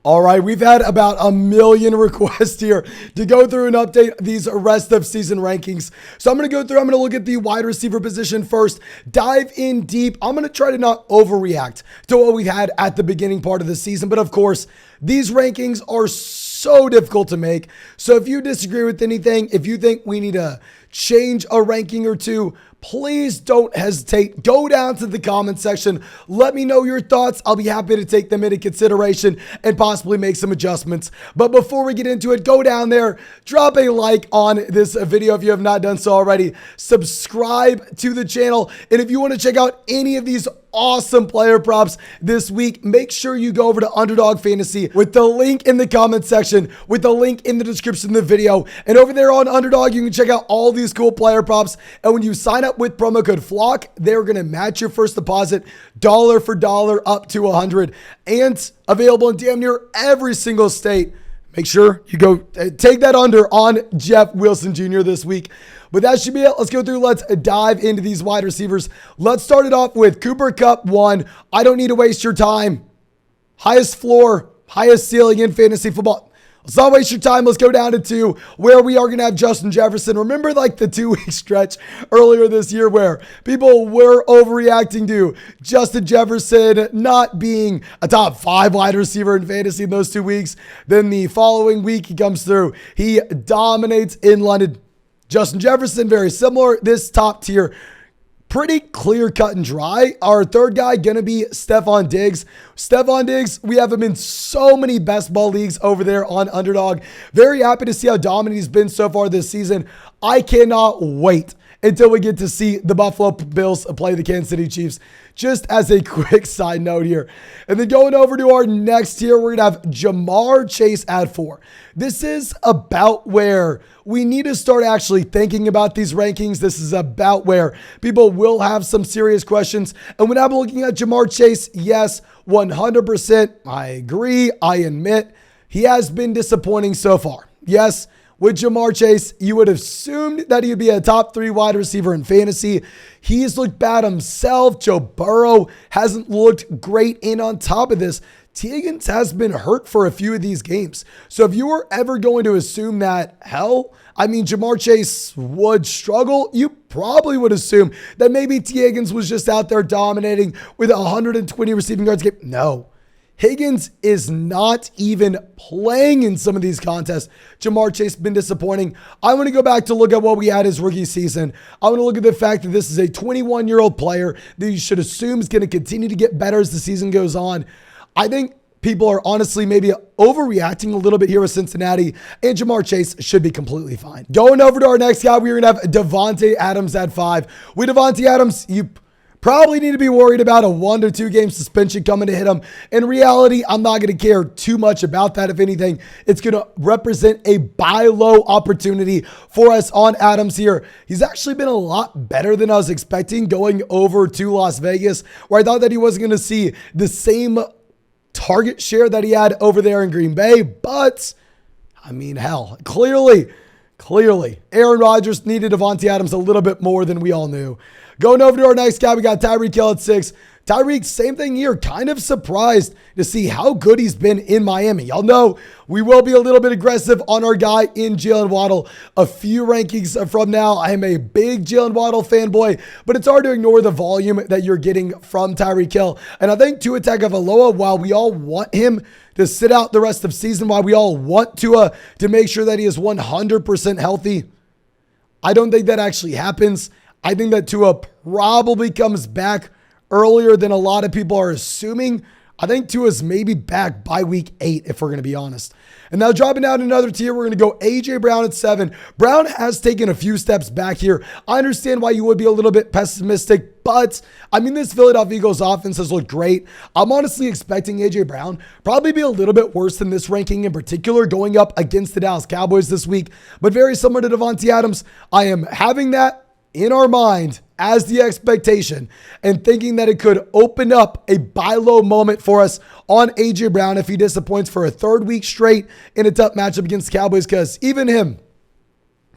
All right, we've had about 1 million requests here to go through and update these rest of season rankings. So I'm going to go through, I'm going to look at the wide receiver position first, dive in deep. I'm going to try to not overreact to what we've had at the beginning part of the season. But of course, these rankings are so difficult to make. So if you disagree with anything, if you think we need to change a ranking or two, please don't hesitate. Go down to the comment section. Let me know your thoughts. I'll be happy to take them into consideration and possibly make some adjustments. But before we get into it, go down there, drop a like on this video if you have not done so already. Subscribe to the channel. And if you want to check out any of these awesome player props this week, make sure you go over to Underdog Fantasy with the link in the comment section, with the link in the description of the video. And over there on Underdog, you can check out all these cool player props. And when you sign up with promo code FLOCK, they're going to match your first deposit dollar for dollar up to $100, and available in damn near every single state. Make sure you go take that under on Jeff Wilson Jr. this week. But that should be it. Let's go through. Let's dive into these wide receivers. Let's start it off with Cooper Kupp 1. I don't need to waste your time. Highest floor, highest ceiling in fantasy football. Let's not waste your time. Let's go down to 2, where we are going to have Justin Jefferson. Remember like the 2-week stretch earlier this year where people were overreacting to Justin Jefferson not being a top 5 wide receiver in fantasy in those 2 weeks. Then the following week he comes through. He dominates in London. Justin Jefferson, very similar. This top tier, pretty clear cut and dry. Our third guy going to be Stefan Diggs. Stefan Diggs, we have him in so many best ball leagues over there on Underdog. Very happy to see how dominant he's been so far this season. I cannot wait until we get to see the Buffalo Bills play the Kansas City Chiefs. Just as a quick side note here. And then going over to our next tier, we're going to have Jamar Chase at 4. This is about where we need to start actually thinking about these rankings. This is about where people will have some serious questions. And when I'm looking at Jamar Chase, yes, 100%, I agree. I admit he has been disappointing so far. Yes, with Jamar Chase, you would have assumed that he'd be a top 3 wide receiver in fantasy. He's looked bad himself. Joe Burrow hasn't looked great. And on top of this, Higgins has been hurt for a few of these games. So if you were ever going to assume that, Jamar Chase would struggle, you probably would assume that maybe Higgins was just out there dominating with 120 receiving yards a game. No. Higgins is not even playing in some of these contests. Jamar Chase has been disappointing. I want to go back to look at what we had his rookie season. I want to look at the fact that this is a 21-year-old player that you should assume is going to continue to get better as the season goes on. I think people are honestly maybe overreacting a little bit here with Cincinnati, and Jamar Chase should be completely fine. Going over to our next guy, we're going to have Devonte Adams at 5. With Devonte Adams, you probably need to be worried about a 1 to 2 game suspension coming to hit him. In reality, I'm not going to care too much about that. If anything, it's going to represent a buy low opportunity for us on Adams here. He's actually been a lot better than I was expecting going over to Las Vegas, where I thought that he wasn't going to see the same target share that he had over there in Green Bay. But, clearly, Aaron Rodgers needed Devonte Adams a little bit more than we all knew. Going over to our next guy, we got Tyreek Hill at 6. Tyreek, same thing here. Kind of surprised to see how good he's been in Miami. Y'all know we will be a little bit aggressive on our guy in Jalen Waddle. A few rankings from now, I am a big Jalen Waddle fanboy, but it's hard to ignore the volume that you're getting from Tyreek Hill. And I think Tua Tagovailoa, while we all want him to sit out the rest of season, while we all want Tua to make sure that he is 100% healthy, I don't think that actually happens. I think that Tua probably comes back earlier than a lot of people are assuming. I think Tua's maybe back by week 8, if we're going to be honest. And now dropping down another tier, we're going to go A.J. Brown at 7. Brown has taken a few steps back here. I understand why you would be a little bit pessimistic, but this Philadelphia Eagles offense has looked great. I'm honestly expecting A.J. Brown probably be a little bit worse than this ranking in particular, going up against the Dallas Cowboys this week. But very similar to Devonte Adams, I am having that in our mind as the expectation and thinking that it could open up a buy low moment for us on A.J. Brown if he disappoints for a 3rd week straight in a tough matchup against the Cowboys, because even him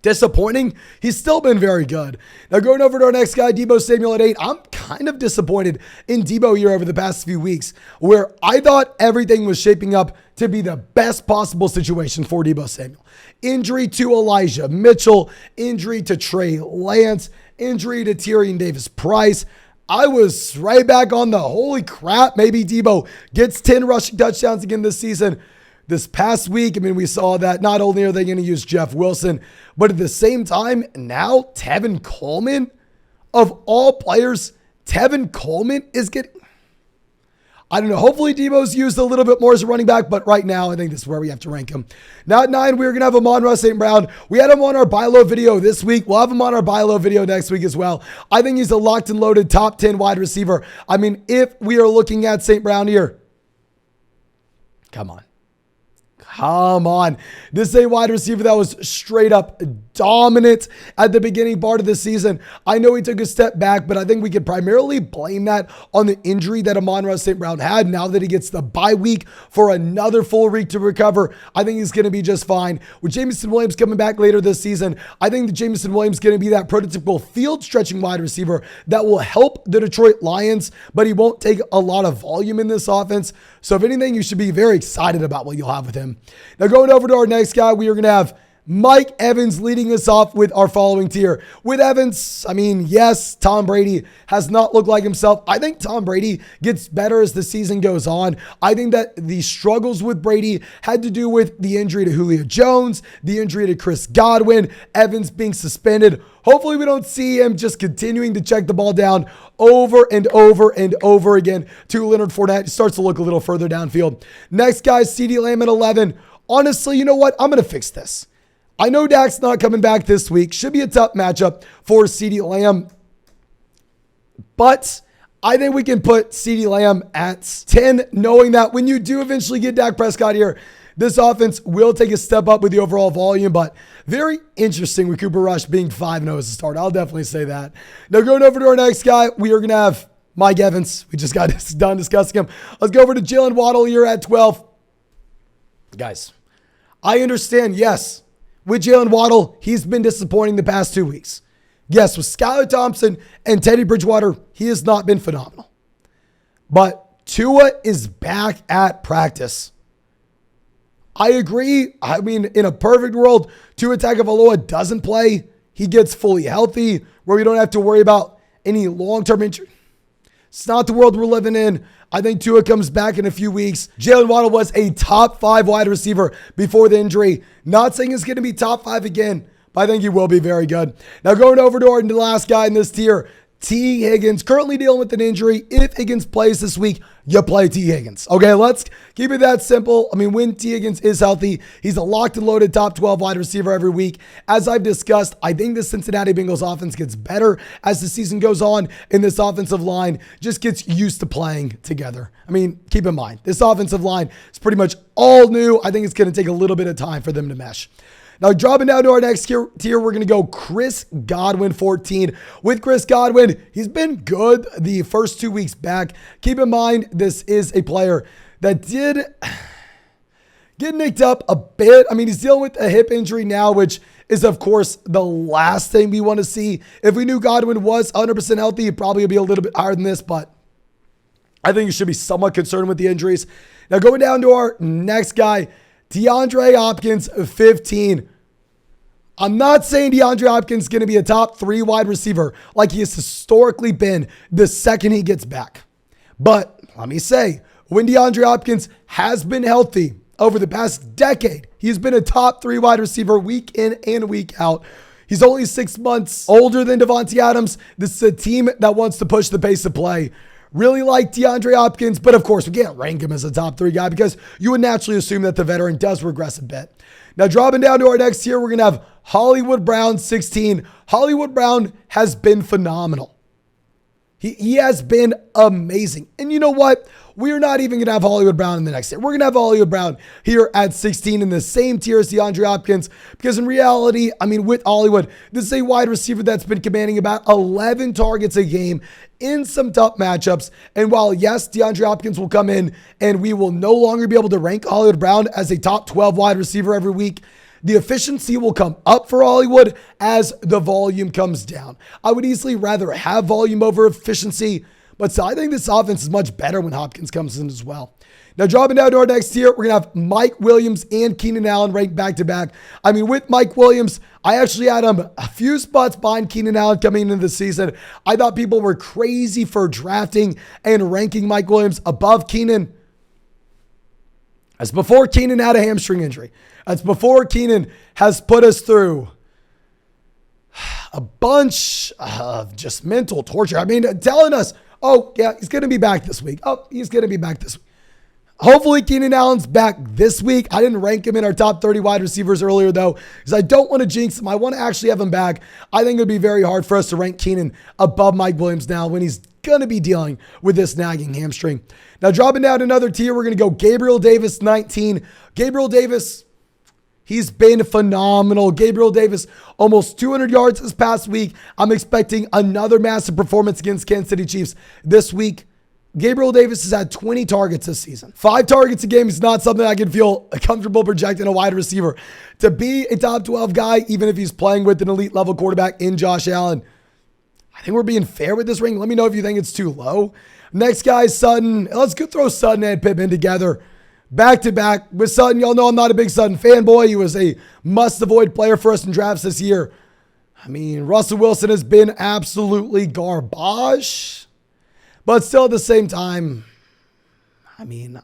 Disappointing? He's still been very good. Now going over to our next guy, Deebo Samuel at 8. I'm kind of disappointed in Deebo here over the past few weeks, where I thought everything was shaping up to be the best possible situation for Deebo Samuel. Injury to Elijah Mitchell, injury to Trey Lance, injury to Tyrion Davis-Price. I was right back on the holy crap, maybe Deebo gets 10 rushing touchdowns again this season. This past week, I mean, we saw that not only are they going to use Jeff Wilson, but at the same time, now Tevin Coleman, of all players, Tevin Coleman is getting, I don't know, hopefully Deebo's used a little bit more as a running back, but right now, I think this is where we have to rank him. Now at 9, we're going to have Amon-Ra St. Brown. We had him on our buy low video this week. We'll have him on our buy low video next week as well. I think he's a locked and loaded top 10 wide receiver. I mean, if we are looking at St. Brown here, come on. Come on. This is a wide receiver that was straight up dominant at the beginning part of the season. I know he took a step back, but I think we could primarily blame that on the injury that Amon-Ra St. Brown had. Now that he gets the bye week for another full week to recover, I think he's going to be just fine. With Jameson Williams coming back later this season, I think that Jameson Williams is going to be that prototypical field stretching wide receiver that will help the Detroit Lions, but he won't take a lot of volume in this offense. So if anything, you should be very excited about what you'll have with him. Now going over to our next guy, we are going to have Mike Evans leading us off with our following tier. With Evans, I mean, yes, Tom Brady has not looked like himself. I think Tom Brady gets better as the season goes on. I think that the struggles with Brady had to do with the injury to Julio Jones, the injury to Chris Godwin, Evans being suspended. Hopefully we don't see him just continuing to check the ball down over and over and over again to Leonard Fournette. He starts to look a little further downfield. Next guy, CeeDee Lamb at 11. Honestly, you know what? I'm going to fix this. I know Dak's not coming back this week. Should be a tough matchup for CeeDee Lamb. But I think we can put CeeDee Lamb at 10, knowing that when you do eventually get Dak Prescott here, this offense will take a step up with the overall volume, but very interesting with Cooper Rush being 5-0 as a start. I'll definitely say that. Now going over to our next guy, we are going to have Mike Evans. We just got done discussing him. Let's go over to Jalen Waddle here at 12. Guys, I understand, yes, with Jalen Waddle, he's been disappointing the past 2 weeks. Yes, with Skylar Thompson and Teddy Bridgewater, he has not been phenomenal. But Tua is back at practice. I agree. I mean, in a perfect world, Tua Tagovailoa doesn't play. He gets fully healthy, where we don't have to worry about any long-term injury. It's not the world we're living in. I think Tua comes back in a few weeks. Jalen Waddle was a top 5 wide receiver before the injury. Not saying he's going to be top 5 again, but I think he will be very good. Now going over to our last guy in this tier, T. Higgins, currently dealing with an injury. If Higgins plays this week, you play T. Higgins. Okay, let's keep it that simple. I mean, when T. Higgins is healthy, he's a locked and loaded top 12 wide receiver every week. As I've discussed, I think the Cincinnati Bengals offense gets better as the season goes on, and this offensive line just gets used to playing together. I mean, keep in mind, this offensive line is pretty much all new. I think it's going to take a little bit of time for them to mesh. Now, dropping down to our next tier, we're going to go Chris Godwin 14. With Chris Godwin, he's been good the first 2 weeks back. Keep in mind, this is a player that did get nicked up a bit. I mean, he's dealing with a hip injury now, which is, of course, the last thing we want to see. If we knew Godwin was 100% healthy, he'd probably be a little bit higher than this, but I think you should be somewhat concerned with the injuries. Now, going down to our next guy, DeAndre Hopkins, 15. I'm not saying DeAndre Hopkins is going to be a top 3 wide receiver like he has historically been the second he gets back. But let me say, when DeAndre Hopkins has been healthy over the past decade, he's been a top 3 wide receiver week in and week out. He's only 6 months older than Devonte Adams. This is a team that wants to push the pace of play. Really like DeAndre Hopkins, but of course, we can't rank him as a top 3 guy because you would naturally assume that the veteran does regress a bit. Now, dropping down to our next tier, we're going to have Hollywood Brown, 16. Hollywood Brown has been phenomenal. He has been amazing. And you know what? We're not even going to have Hollywood Brown in the next tier. We're going to have Hollywood Brown here at 16 in the same tier as DeAndre Hopkins. Because in reality, I mean, with Hollywood, this is a wide receiver that's been commanding about 11 targets a game in some tough matchups. And while, yes, DeAndre Hopkins will come in and we will no longer be able to rank Hollywood Brown as a top 12 wide receiver every week, The efficiency will come up for Hollywood as the volume comes down. I would easily rather have volume over efficiency, but still, I think this offense is much better when Hopkins comes in as well. Now, dropping down to our next tier, we're going to have Mike Williams and Keenan Allen ranked back-to-back. I mean, with Mike Williams, I actually had him a few spots behind Keenan Allen coming into the season. I thought people were crazy for drafting and ranking Mike Williams above Keenan. That's before Keenan had a hamstring injury. That's before Keenan has put us through a bunch of just mental torture. I mean, telling us, oh, yeah, he's going to be back this week. Oh, he's going to be back this week. Hopefully, Keenan Allen's back this week. I didn't rank him in our top 30 wide receivers earlier, though, because I don't want to jinx him. I want to actually have him back. I think it would be very hard for us to rank Keenan above Mike Williams now when he's going to be dealing with this nagging hamstring. Now, dropping down another tier, we're going to go Gabriel Davis, 19. Gabriel Davis, he's been phenomenal. Gabriel Davis, almost 200 yards this past week. I'm expecting another massive performance against Kansas City Chiefs this week. Gabriel Davis has had 20 targets this season. 5 targets a game is not something I can feel comfortable projecting a wide receiver to be a top 12 guy, even if he's playing with an elite level quarterback in Josh Allen. I think we're being fair with this ring. Let me know if you think it's too low. Next guy is Sutton. Let's go throw Sutton and Pittman together. Back to back with Sutton. Y'all know I'm not a big Sutton fanboy. He was a must-avoid player for us in drafts this year. I mean, Russell Wilson has been absolutely garbage. But still at the same time, I mean,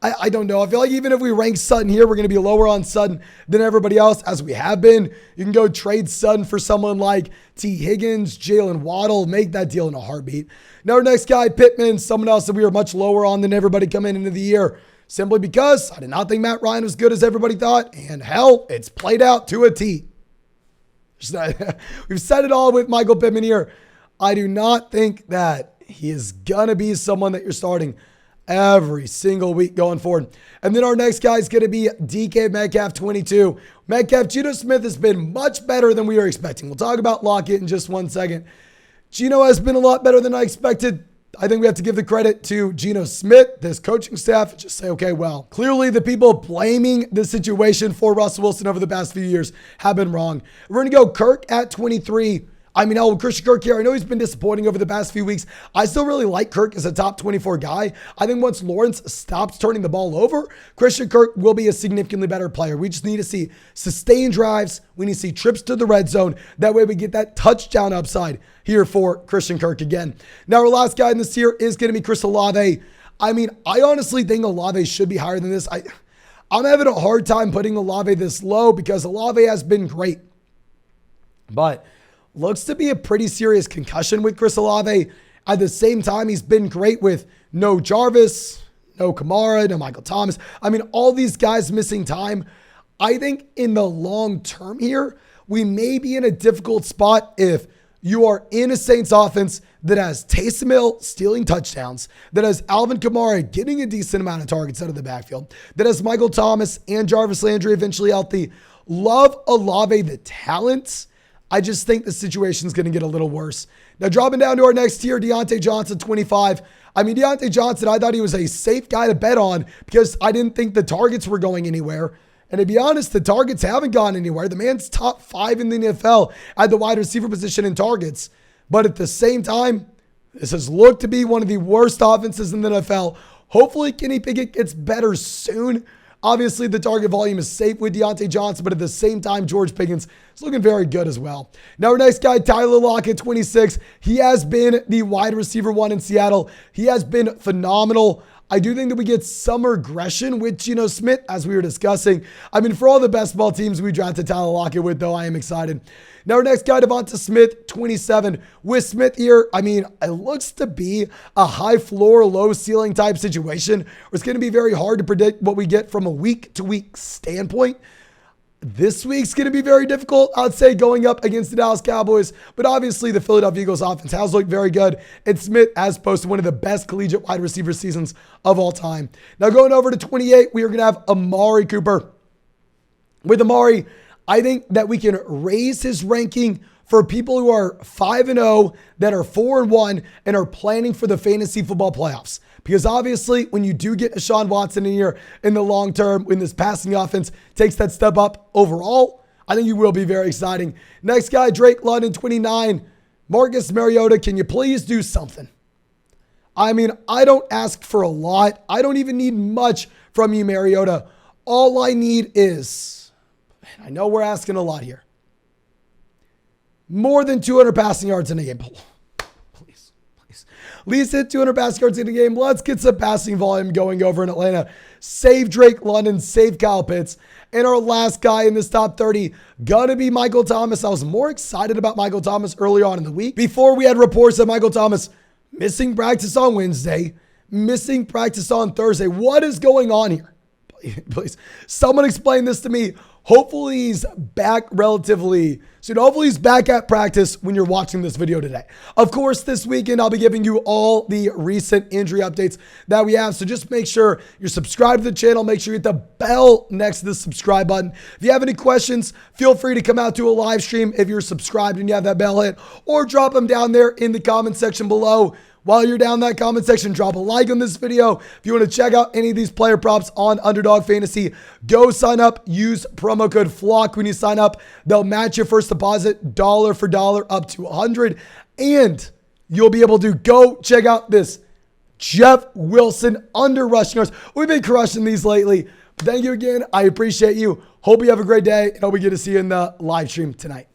I don't know. I feel like even if we rank Sutton here, we're going to be lower on Sutton than everybody else, as we have been. You can go trade Sutton for someone like T. Higgins, Jalen Waddle, make that deal in a heartbeat. Now, our next guy, Pittman, someone else that we were much lower on than everybody coming into the year, simply because I did not think Matt Ryan was good as everybody thought. And hell, it's played out to a T. We've said it all with Michael Pittman here. I do not think that he is going to be someone that you're starting every single week going forward. And then our next guy is going to be DK Metcalf, 22. Metcalf, Geno Smith has been much better than we were expecting. We'll talk about Lockett in just one second. Geno has been a lot better than I expected. I think we have to give the credit to Geno Smith, this coaching staff, and just say, okay, well, clearly the people blaming the situation for Russell Wilson over the past few years have been wrong. We're going to go Kirk at 23. I mean, Christian Kirk here, I know he's been disappointing over the past few weeks. I still really like Kirk as a top 24 guy. I think once Lawrence stops turning the ball over, Christian Kirk will be a significantly better player. We just need to see sustained drives. We need to see trips to the red zone. That way we get that touchdown upside here for Christian Kirk again. Now, our last guy in this tier is going to be Chris Olave. I mean, I honestly think Olave should be higher than this. I'm having a hard time putting Olave this low because Olave has been great. But looks to be a pretty serious concussion with Chris Olave. At the same time, he's been great with no Jarvis, no Kamara, no Michael Thomas. I mean, all these guys missing time. I think in the long term here, we may be in a difficult spot if you are in a Saints offense that has Taysom Hill stealing touchdowns, that has Alvin Kamara getting a decent amount of targets out of the backfield, that has Michael Thomas and Jarvis Landry eventually healthy. Love Olave, the talent. I just think the situation is going to get a little worse. Now, dropping down to our next tier, Deontay Johnson, 25. I mean, Deontay Johnson, I thought he was a safe guy to bet on because I didn't think the targets were going anywhere. And to be honest, the targets haven't gone anywhere. The man's top 5 in the NFL at the wide receiver position in targets. But at the same time, this has looked to be one of the worst offenses in the NFL. Hopefully, Kenny Pickett gets better soon. Obviously, the target volume is safe with Deontay Johnson, but at the same time, George Pickens is looking very good as well. Now, our next guy, Tyler Lockett, 26. He has been the wide receiver 1 in Seattle. He has been phenomenal. I do think that we get some regression with Geno Smith, as we were discussing. I mean, for all the best ball teams we drafted Tyler Lockett with, though, I am excited. Now, our next guy, Devonta Smith, 27. With Smith here, I mean, it looks to be a high floor, low ceiling type situation where it's going to be very hard to predict what we get from a week-to-week standpoint. This week's going to be very difficult, I'd say, going up against the Dallas Cowboys. But obviously, the Philadelphia Eagles offense has looked very good. And Smith has posted one of the best collegiate wide receiver seasons of all time. Now, going over to 28, we are going to have Amari Cooper. With Amari, I think that we can raise his ranking for people who are 5-0, that are 4-1, and are planning for the fantasy football playoffs. Because obviously, when you do get Deshaun Watson in here in the long term, when this passing offense takes that step up overall, I think you will be very exciting. Next guy, Drake London, 29. Marcus Mariota, can you please do something? I mean, I don't ask for a lot. I don't even need much from you, Mariota. All I need is, I know we're asking a lot here, more than 200 passing yards in a game. Please. At least hit 200 passing yards in a game. Let's get some passing volume going over in Atlanta. Save Drake London, save Kyle Pitts. And our last guy in this top 30, gonna be Michael Thomas. I was more excited about Michael Thomas early on in the week. Before we had reports of Michael Thomas missing practice on Wednesday, missing practice on Thursday. What is going on here? Please, someone explain this to me. Hopefully he's back relatively soon. Hopefully he's back at practice when you're watching this video today. Of course, this weekend, I'll be giving you all the recent injury updates that we have. So just make sure you're subscribed to the channel. Make sure you hit the bell next to the subscribe button. If you have any questions, feel free to come out to a live stream if you're subscribed and you have that bell hit, or drop them down there in the comment section below. While you're down in that comment section, drop a like on this video. If you want to check out any of these player props on Underdog Fantasy, go sign up. Use promo code FLOCK when you sign up. They'll match your first deposit dollar for dollar up to $100. And you'll be able to go check out this Jeff Wilson under rushing yards. We've been crushing these lately. Thank you again. I appreciate you. Hope you have a great day, and hope we get to see you in the live stream tonight.